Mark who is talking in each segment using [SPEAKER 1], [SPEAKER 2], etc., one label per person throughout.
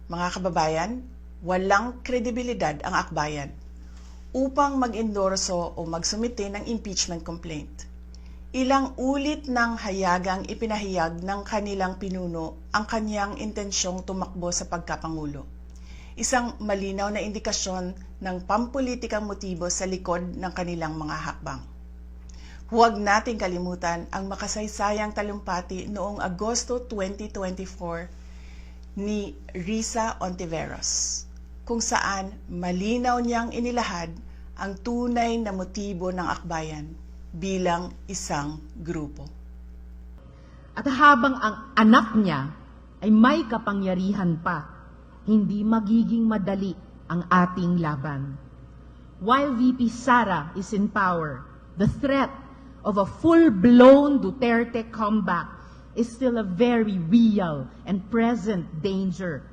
[SPEAKER 1] Mga kababayan, walang kredibilidad ang akbayan upang mag-endorso o magsumite ng impeachment complaint. Ilang ulit ng hayagang ipinahayag ng kanilang pinuno ang kanyang intensyong tumakbo sa pagkapangulo. Isang malinaw na indikasyon ng pampulitikang motibo sa likod ng kanilang mga hakbang. Huwag nating kalimutan ang makasaysayang talumpati noong Agosto 2024 ni Risa Hontiveros, kung saan malinaw niyang inilahad ang tunay na motibo ng akbayan bilang isang grupo.
[SPEAKER 2] At habang ang anak niya ay may kapangyarihan pa, hindi magiging madali ang ating laban. While VP Sara is in power, the threat of a full-blown Duterte comeback is still a very real and present danger.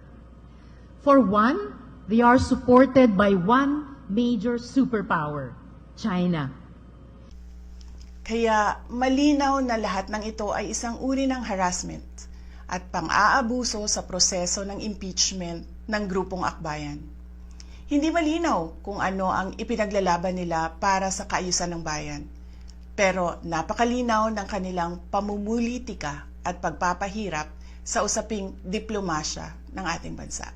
[SPEAKER 2] For one, they are supported by one major superpower, China.
[SPEAKER 1] Kaya malinaw na lahat ng ito ay isang uri ng harassment at pang-aabuso sa proseso ng impeachment ng grupong akbayan. Hindi malinaw kung ano ang ipinaglalaban nila para sa kaayusan ng bayan, pero napakalinaw ng kanilang pamumulitika at pagpapahirap sa usaping diplomasya ng ating bansa.